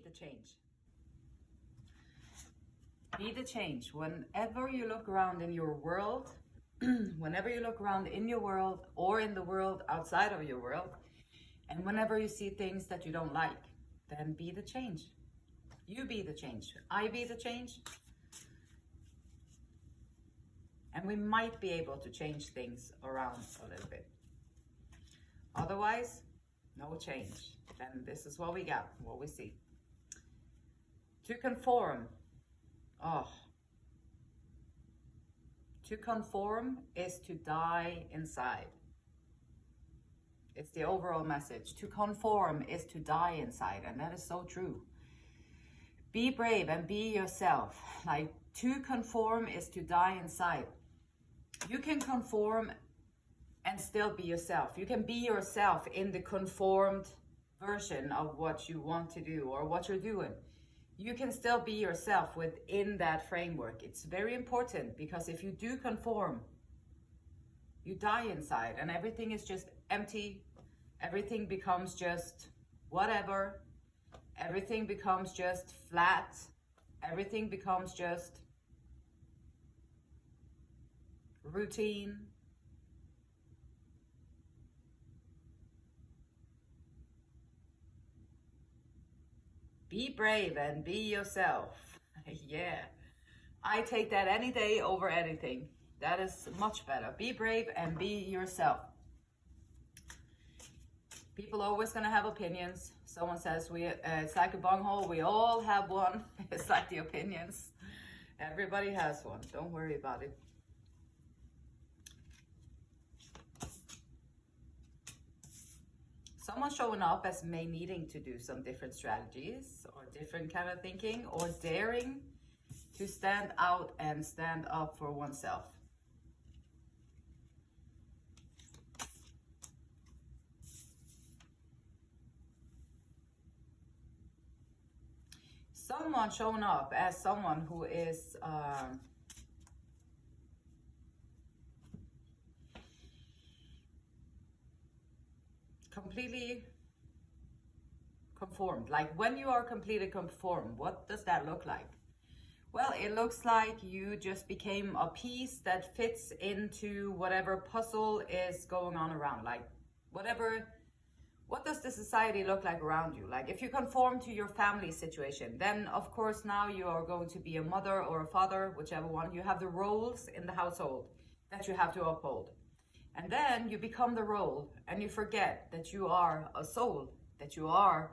the change. Be the change. Whenever you look around in your world, whenever you look around in your world or in the world outside of your world, and whenever you see things that you don't like, then be the change. You be the change. I be the change. And we might be able to change things around a little bit. Otherwise, no change. Then this is what we got, what we see. To conform. To conform is to die inside. It's the overall message. To conform is to die inside, and that is so true. Be brave and be yourself. Like, to conform is to die inside. You can conform and still be yourself. You can be yourself in the conformed version of what you want to do or what you're doing. You can still be yourself within that framework. It's very important, because if you do conform, you die inside and everything is just empty. Everything becomes just whatever. Everything becomes just flat. Everything becomes just routine. Be brave and be yourself. Yeah, I take that any day over anything. That is much better. Be brave and be yourself. People are always gonna have opinions. Someone says it's like a bunghole. We all have one. It's like the opinions. Everybody has one. Don't worry about it. Someone showing up as may needing to do some different strategies or different kind of thinking, or daring to stand out and stand up for oneself. Someone showing up as someone who is completely conformed. Like, when you are completely conformed, what does that look like? Well, it looks like you just became a piece that fits into whatever puzzle is going on around. Like, what does the society look like around you? Like, if you conform to your family situation, then of course now you are going to be a mother or a father, whichever one. You have the roles in the household that you have to uphold. And then you become the role and you forget that you are a soul, that you are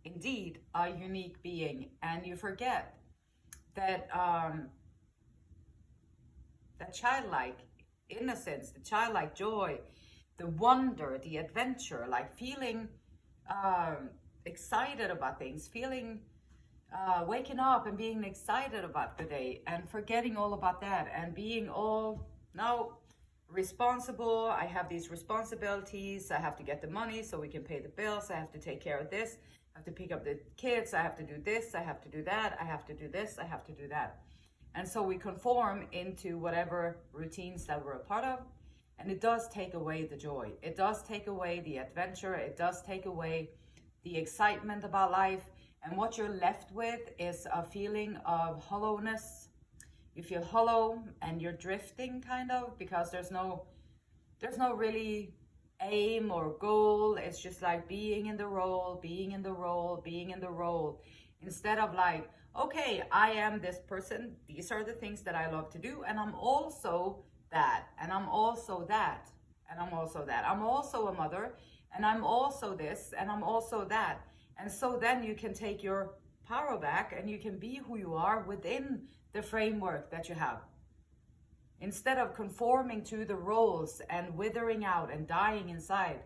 indeed a unique being. And you forget that that childlike innocence, the childlike joy, the wonder, the adventure, like feeling excited about things, feeling waking up and being excited about the day and forgetting all about that and being all now responsible. I have these responsibilities. I have to get the money so we can pay the bills. I have to take care of this. I have to pick up the kids. I have to do this. I have to do that. I have to do this. I have to do that. And so we conform into whatever routines that we're a part of. And it does take away the joy. It does take away the adventure. It does take away the excitement about life. And what you're left with is a feeling of hollowness. You feel hollow and you're drifting, kind of, because there's no really aim or goal. It's just like being in the role, being in the role, being in the role. Instead of like, okay, I am this person. These are the things that I love to do. And I'm also that, and I'm also that, and I'm also that. I'm also a mother, and I'm also this, and I'm also that. And so then you can take your power back and you can be who you are within the framework that you have. Instead of conforming to the roles and withering out and dying inside,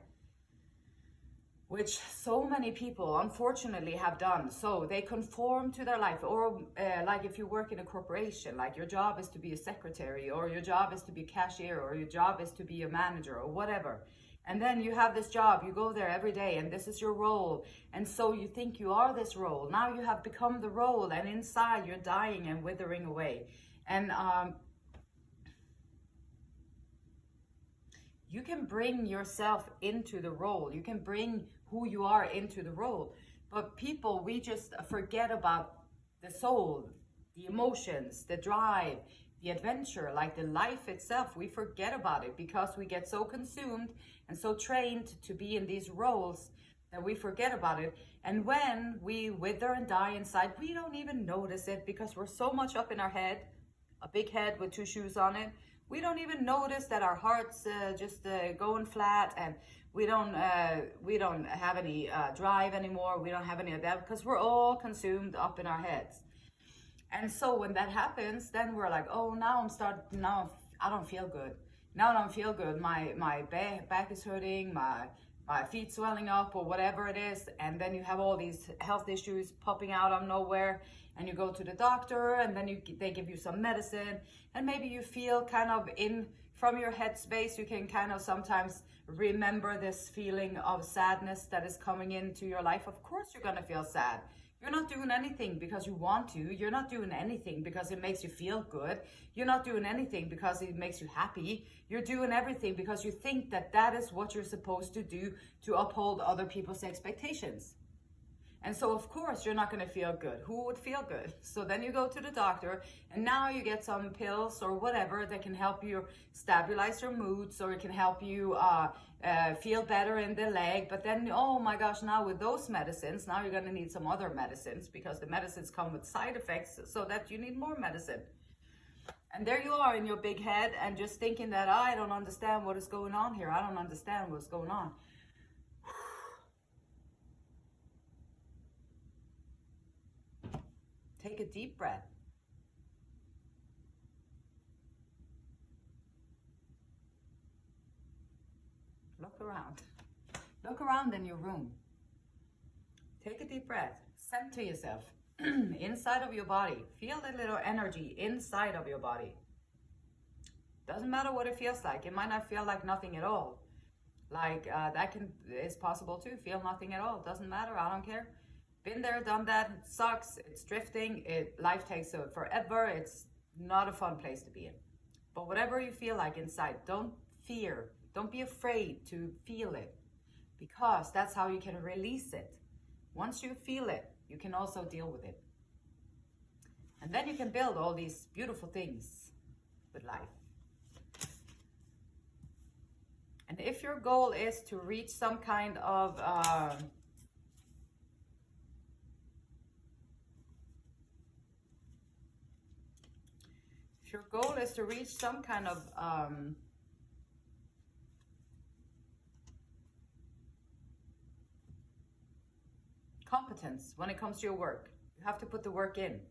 which so many people unfortunately have done. So they conform to their life, or like if you work in a corporation, like your job is to be a secretary, or your job is to be a cashier, or your job is to be a manager, or whatever. And then you have this job, you go there every day, and this is your role. And so you think you are this role. Now you have become the role, and inside you're dying and withering away. And you can bring yourself into the role. You can bring who you are into the role. But people, we just forget about the soul, the emotions, the drive, the adventure, like the life itself. We forget about it because we get so consumed and so trained to be in these roles that we forget about it. And when we wither and die inside, we don't even notice it because we're so much up in our head, a big head with two shoes on it. We don't even notice that our heart's just going flat, and we don't have any drive anymore. We don't have any of that because we're all consumed up in our heads. And so when that happens, then we're like, oh, now I don't feel good. Now I don't feel good. My back is hurting, my feet swelling up, or whatever it is. And then you have all these health issues popping out of nowhere, and you go to the doctor, and then they give you some medicine, and maybe you feel kind of from your headspace, you can kind of sometimes remember this feeling of sadness that is coming into your life. Of course you're gonna feel sad. You're not doing anything because you want to. You're not doing anything because it makes you feel good. You're not doing anything because it makes you happy. You're doing everything because you think that that is what you're supposed to do to uphold other people's expectations. And so, of course, you're not going to feel good. Who would feel good? So then you go to the doctor, and now you get some pills or whatever that can help you stabilize your moods, or it can help you feel better in the leg. But then, oh my gosh, now with those medicines, now you're going to need some other medicines, because the medicines come with side effects, so that you need more medicine. And there you are in your big head, and just thinking that, I don't understand what is going on here. I don't understand what's going on. Take a deep breath. Look around. Look around in your room. Take a deep breath. Center yourself inside of your body. Feel a little energy inside of your body. Doesn't matter what it feels like. It might not feel like nothing at all. Like is possible too. Feel nothing at all. Doesn't matter. I don't care. Been there, done that. It sucks. It's drifting. Life takes forever. It's not a fun place to be in. But whatever you feel like inside, don't fear. Don't be afraid to feel it, because that's how you can release it. Once you feel it, you can also deal with it. And then you can build all these beautiful things with life. And if your goal is to reach some kind of if your goal is to reach some kind of competence when it comes to your work, you have to put the work in.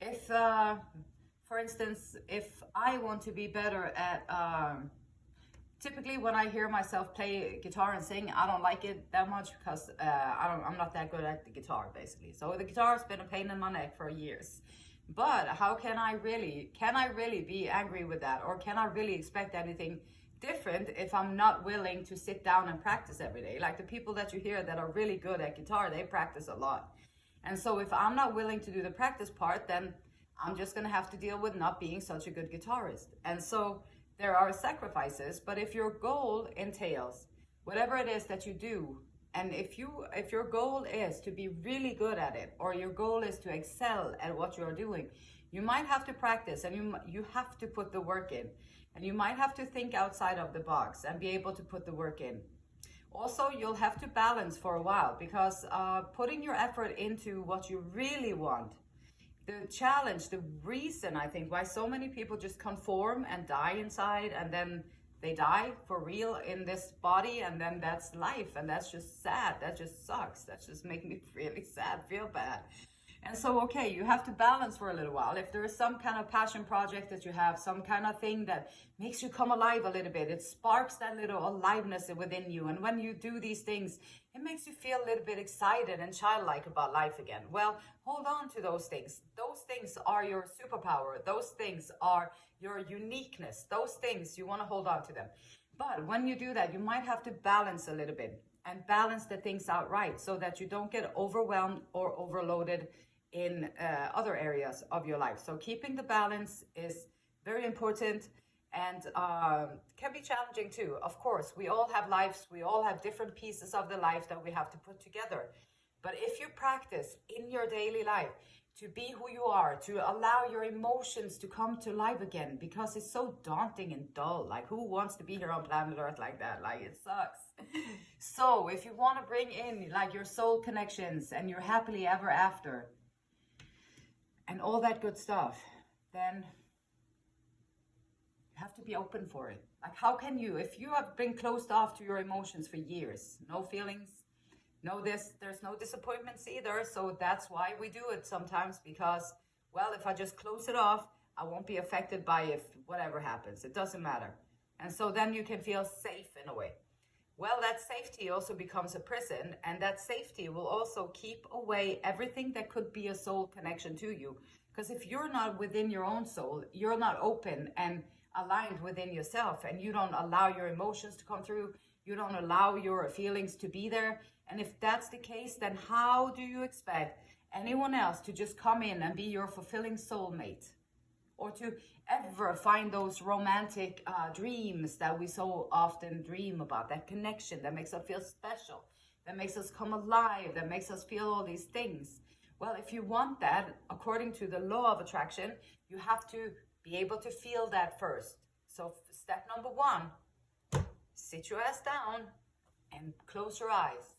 If, for instance, if I want to be better at, typically when I hear myself play guitar and sing, I don't like it that much, because I'm not that good at the guitar, basically. So the guitar has been a pain in my neck for years. But how can I really be angry with that? Or can I really expect anything different if I'm not willing to sit down and practice every day? Like the people that you hear that are really good at guitar, they practice a lot. And so if I'm not willing to do the practice part, then I'm just going to have to deal with not being such a good guitarist. And so there are sacrifices. But if your goal entails whatever it is that you do, and if your goal is to be really good at it, or your goal is to excel at what you're doing, you might have to practice, and you have to put the work in. And you might have to think outside of the box and be able to put the work in. Also, you'll have to balance for a while, because putting your effort into what you really want, the challenge, the reason I think why so many people just conform and die inside, and then they die for real in this body, and then that's life, and that's just sad. That just sucks. That just makes me really sad, feel bad. And so, okay, you have to balance for a little while. If there is some kind of passion project that you have, some kind of thing that makes you come alive a little bit, it sparks that little aliveness within you. And when you do these things, it makes you feel a little bit excited and childlike about life again. Well, hold on to those things. Those things are your superpower. Those things are your uniqueness. Those things, you want to hold on to them. But when you do that, you might have to balance a little bit and balance the things out right, so that you don't get overwhelmed or overloaded in other areas of your life. So keeping the balance is very important. and can be challenging too. Of course, we all have lives, we all have different pieces of the life that we have to put together. But if you practice in your daily life to be who you are, to allow your emotions to come to life again, because it's so daunting and dull. Like, who wants to be here on planet Earth like that? Like, it sucks. So if you want to bring in like your soul connections and your happily ever after and all that good stuff, then you have to be open for it. Like, how can you, if you have been closed off to your emotions for years, no feelings, there's no disappointments either. So that's why we do it sometimes, because, well, if I just close it off, I won't be affected by if whatever happens. It doesn't matter. And so then you can feel safe in a way. Well, that safety also becomes a prison, and that safety will also keep away everything that could be a soul connection to you. Because if you're not within your own soul, you're not open and aligned within yourself, and you don't allow your emotions to come through, you don't allow your feelings to be there. And if that's the case, then how do you expect anyone else to just come in and be your fulfilling soulmate? Or to ever find those romantic dreams that we so often dream about, that connection that makes us feel special, that makes us come alive, that makes us feel all these things. Well, if you want that, according to the law of attraction, you have to be able to feel that first. So step number 1, sit your ass down and close your eyes.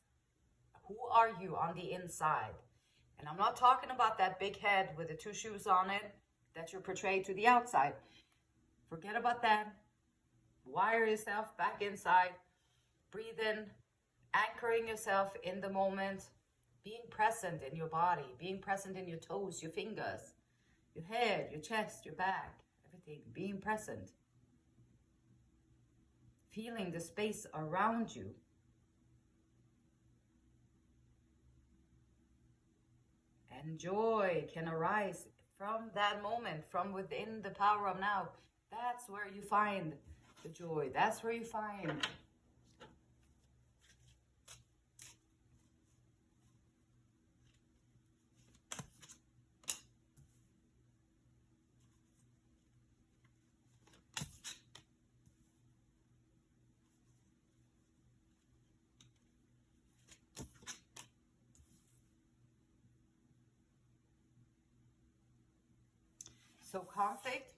Who are you on the inside? And I'm not talking about that big head with the 2 shoes on it that you're portrayed to the outside. Forget about that. Wire yourself back inside. Breathe in, anchoring yourself in the moment, being present in your body, being present in your toes, your fingers, your head, your chest, your back, everything, being present. Feeling the space around you. And joy can arise from that moment, from within the power of now. That's where you find the joy. That's where you find so conflict.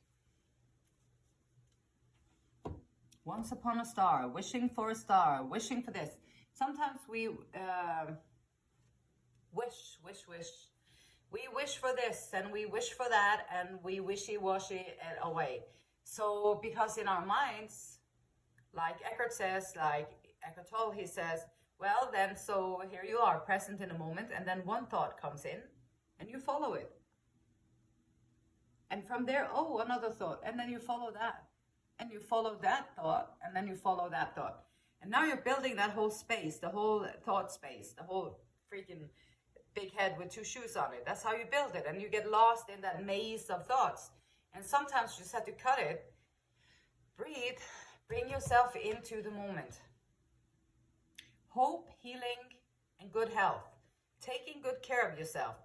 Once upon a star, wishing for a star, wishing for this. Sometimes we wish. We wish for this and we wish for that, and we wishy-washy it away. So because in our minds, like Eckhart says, like Eckhart Tolle, he says, well then, so here you are, present in a moment, and then one thought comes in and you follow it. And from there, oh, another thought, and then you follow that. And you follow that thought, and then you follow that thought. And now you're building that whole space, the whole thought space, the whole freaking big head with 2 shoes on it. That's how you build it. And you get lost in that maze of thoughts. And sometimes you just have to cut it, breathe, bring yourself into the moment. Hope, healing, and good health. Taking good care of yourself.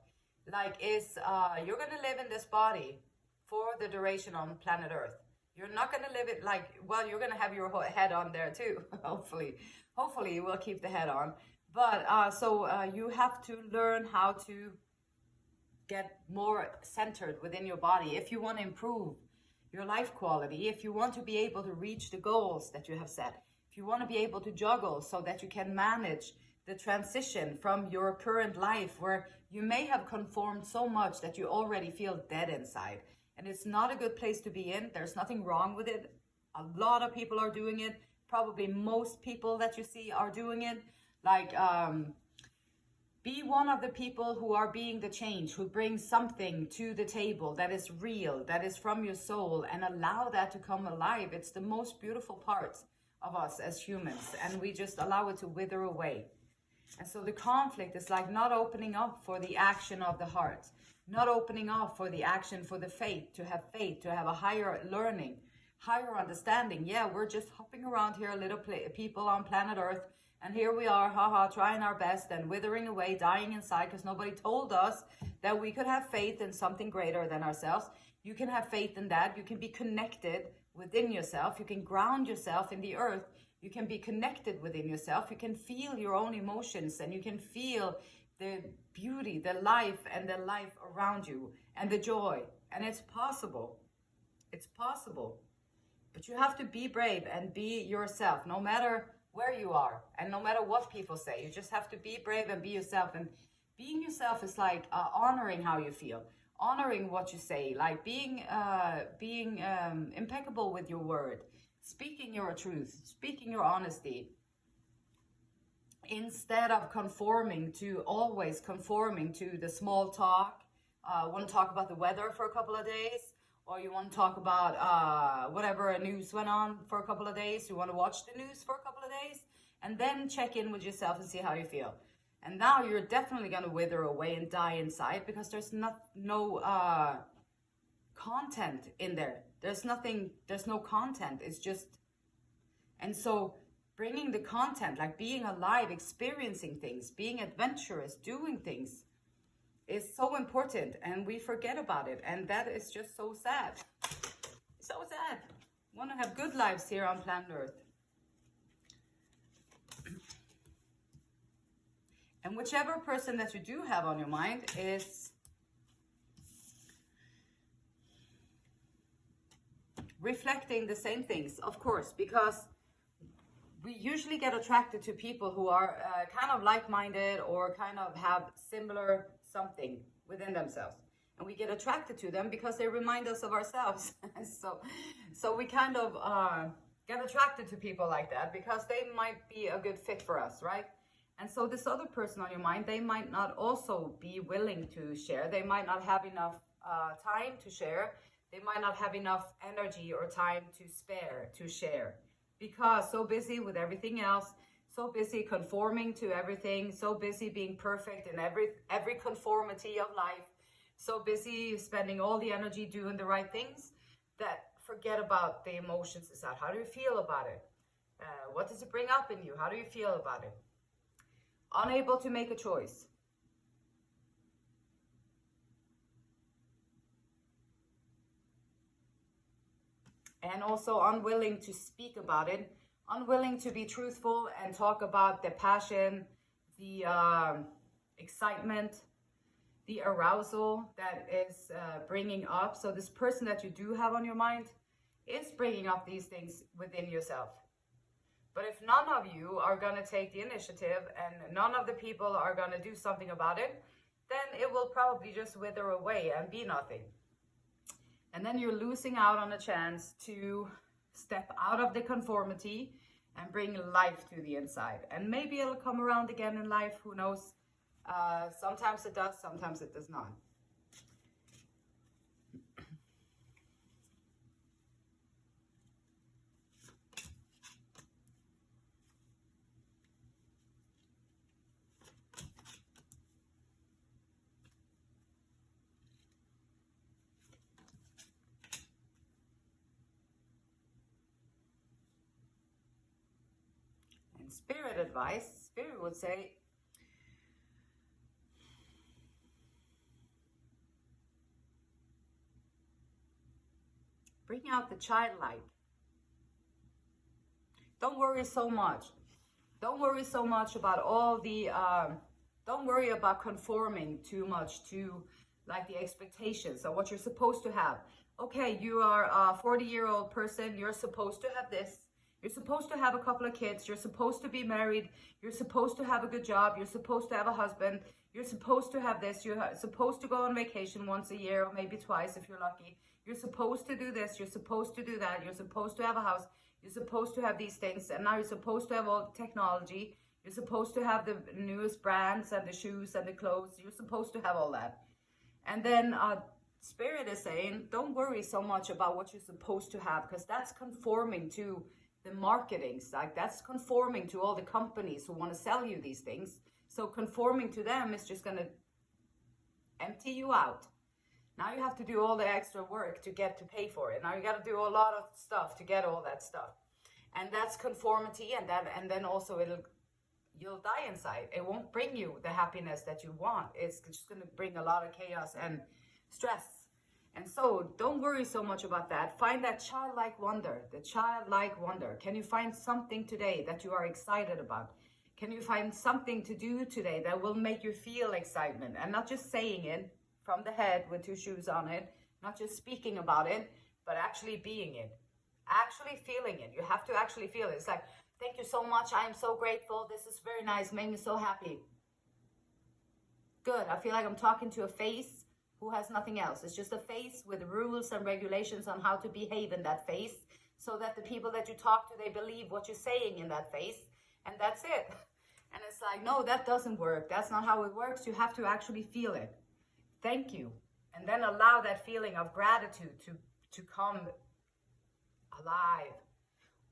Like you're going to live in this body for the duration on planet Earth. You're not going to live it like, well, you're going to have your head on there too, hopefully. Hopefully you will keep the head on. But you have to learn how to get more centered within your body. If you want to improve your life quality, if you want to be able to reach the goals that you have set, if you want to be able to juggle so that you can manage the transition from your current life where you may have conformed so much that you already feel dead inside. And it's not a good place to be in. There's nothing wrong with it. A lot of people are doing it. Probably most people that you see are doing it. Like, be one of the people who are being the change, who brings something to the table that is real, that is from your soul, and allow that to come alive. It's the most beautiful part of us as humans, and we just allow it to wither away. And so the conflict is like not opening up for the action of the heart. Not opening up for the action, for the faith, to have a higher learning, higher understanding. Yeah, we're just hopping around here, little people on planet Earth, and here we are, trying our best and withering away, dying inside, because nobody told us that we could have faith in something greater than ourselves. You can have faith in that. You can be connected within yourself. You can ground yourself in the earth. You can be connected within yourself. You can feel your own emotions, and you can feel the beauty, the life, and the life around you, and the joy. And it's possible. It's possible. But you have to be brave and be yourself, no matter where you are and no matter what people say. You just have to be brave and be yourself. And being yourself is like honoring how you feel, honoring what you say, like being impeccable with your word, speaking your truth, speaking your honesty, instead of always conforming to the small talk. Want to talk about the weather for a couple of days, or you want to talk about whatever news went on for a couple of days. You want to watch the news for a couple of days and then check in with yourself and see how you feel. And now you're definitely going to wither away and die inside, because there's no content in there. There's no content. It's just, and so bringing the content, like being alive, experiencing things, being adventurous, doing things, is so important, and we forget about it, and that is just so sad. So sad. We want to have good lives here on planet Earth. And whichever person that you do have on your mind is reflecting the same things, of course, because we usually get attracted to people who are kind of like-minded or kind of have similar something within themselves, and we get attracted to them because they remind us of ourselves. so we kind of get attracted to people like that because they might be a good fit for us, right? And so this other person on your mind, they might not also be willing to share. They might not have enough time to share. They might not have enough energy or time to spare to share, because so busy with everything else, so busy conforming to everything, so busy being perfect in every conformity of life, so busy spending all the energy doing the right things, that forget about the emotions inside. How do you feel about it? What does it bring up in you? How do you feel about it? Unable to make a choice. And also unwilling to speak about it, unwilling to be truthful and talk about the passion, the excitement, the arousal that is bringing up. So this person that you do have on your mind is bringing up these things within yourself. But if none of you are going to take the initiative and none of the people are going to do something about it, then it will probably just wither away and be nothing. And then you're losing out on a chance to step out of the conformity and bring life to the inside. And maybe it'll come around again in life, who knows? Sometimes it does, sometimes it does not. Spirit advice, Spirit would say, bring out the childlike. Don't worry so much. Don't worry so much about all the, don't worry about conforming too much to like the expectations of what you're supposed to have. Okay, you are a 40-year-old person, you're supposed to have this. You're supposed to have a couple of kids. You're supposed to be married. You're supposed to have a good job. You're supposed to have a husband. You're supposed to have this. You're supposed to go on vacation once a year or maybe twice if you're lucky. You're supposed to do this. You're supposed to do that. You're supposed to have a house. You're supposed to have these things. And now you're supposed to have all the technology. You're supposed to have the newest brands and the shoes and the clothes. You're supposed to have all that. And then Spirit is saying, don't worry so much about what you're supposed to have, because that's conforming to the marketing, like that's conforming to all the companies who want to sell you these things. So conforming to them is just going to empty you out. Now you have to do all the extra work to get to pay for it. Now you got to do a lot of stuff to get all that stuff. And that's conformity, and then also you'll die inside. It won't bring you the happiness that you want. It's just going to bring a lot of chaos and stress. And so don't worry so much about that. Find that childlike wonder, the childlike wonder. Can you find something today that you are excited about? Can you find something to do today that will make you feel excitement, and not just saying it from the head with two shoes on it, not just speaking about it, but actually being it, actually feeling it. You have to actually feel it. It's like, thank you so much. I am so grateful. This is very nice. Made me so happy. Good. I feel like I'm talking to a face who has nothing else. It's just a face with rules and regulations on how to behave in that face, so that the people that you talk to, they believe what you're saying in that face, and that's it. And it's like, no, that doesn't work. That's not how it works. You have to actually feel it. Thank you. And then allow that feeling of gratitude to come alive.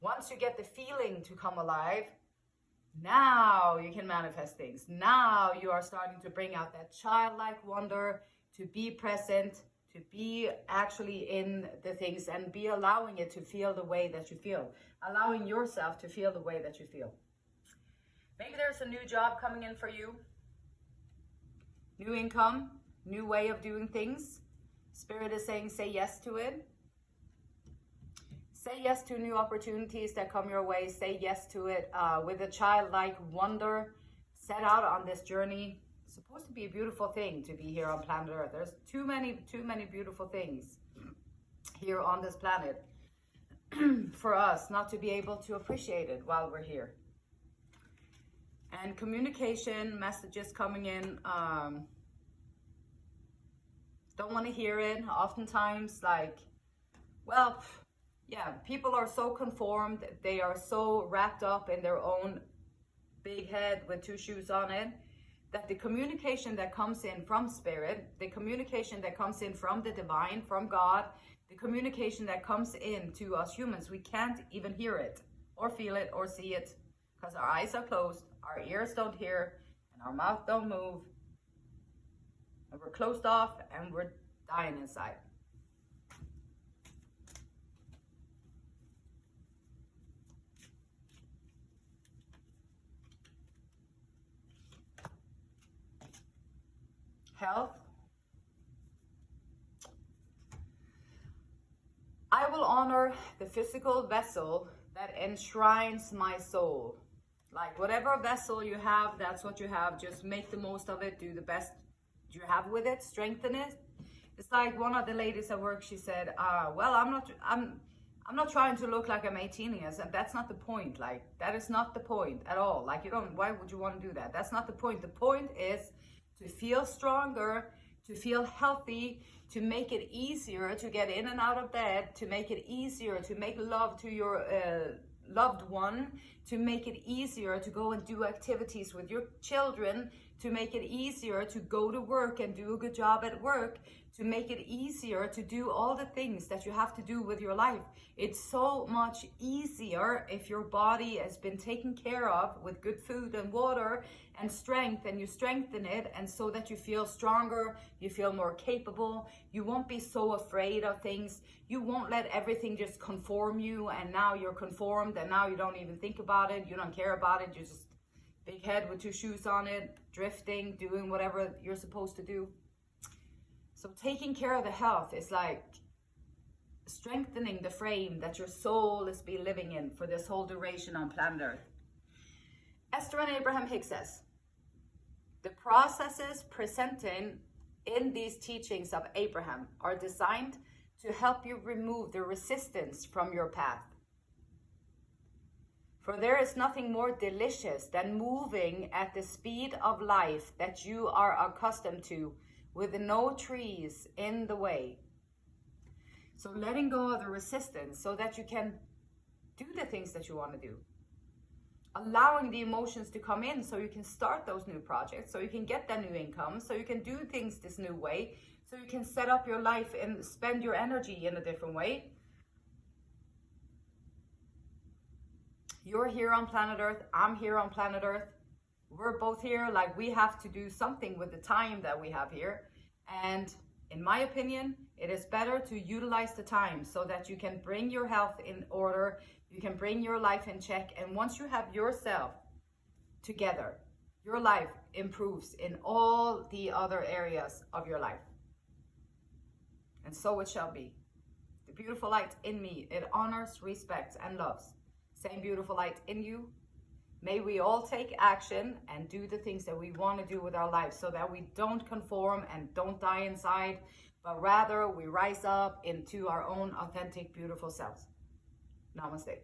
Once you get the feeling to come alive, now you can manifest things. Now you are starting to bring out that childlike wonder, to be present, to be actually in the things, and be allowing it to feel the way that you feel. Allowing yourself to feel the way that you feel. Maybe there's a new job coming in for you. New income, new way of doing things. Spirit is saying, say yes to it. Say yes to new opportunities that come your way. Say yes to it with a childlike wonder. Set out on this journey. It's supposed to be a beautiful thing to be here on planet Earth. There's too many beautiful things here on this planet for us not to be able to appreciate it while we're here. And communication, messages coming in, don't want to hear it. Oftentimes, like, well, yeah, people are so conformed. They are so wrapped up in their own big head with two shoes on it, that the communication that comes in from Spirit, the communication that comes in from the divine, from God, the communication that comes in to us humans, we can't even hear it or feel it or see it, because our eyes are closed, our ears don't hear, and our mouth don't move. And we're closed off and we're dying inside. Health. I will honor the physical vessel that enshrines my soul. Like, whatever vessel you have, that's what you have. Just make the most of it. Do the best you have with it. Strengthen it. It's like one of the ladies at work, she said, well, I'm not trying to look like I'm 18 years, and that's not the point. Like, that is not the point at all. Like, why would you want to do that? That's not the point. The point is to feel stronger, to feel healthy, to make it easier to get in and out of bed, to make it easier to make love to your loved one, to make it easier to go and do activities with your children, to make it easier to go to work and do a good job at work, to make it easier to do all the things that you have to do with your life. It's so much easier if your body has been taken care of with good food and water and strength, and you strengthen it, and so that you feel stronger, you feel more capable, you won't be so afraid of things, you won't let everything just conform you, and now you're conformed, and now you don't even think about it, you don't care about it, you're just big head with two shoes on it, drifting, doing whatever you're supposed to do. So taking care of the health is like strengthening the frame that your soul is be living in for this whole duration on planet Earth. Esther and Abraham Hicks says, the processes presented in these teachings of Abraham are designed to help you remove the resistance from your path. For there is nothing more delicious than moving at the speed of life that you are accustomed to, with no trees in the way. So letting go of the resistance so that you can do the things that you want to do. Allowing the emotions to come in so you can start those new projects, so you can get that new income, so you can do things this new way, so you can set up your life and spend your energy in a different way. You're here on planet Earth, I'm here on planet Earth. We're both here, like we have to do something with the time that we have here. And in my opinion, it is better to utilize the time so that you can bring your health in order, you can bring your life in check. And once you have yourself together, your life improves in all the other areas of your life. And so it shall be. The beautiful light in me, it honors, respects, and loves. Same beautiful light in you. May we all take action and do the things that we want to do with our lives so that we don't conform and don't die inside, but rather we rise up into our own authentic, beautiful selves. Namaste.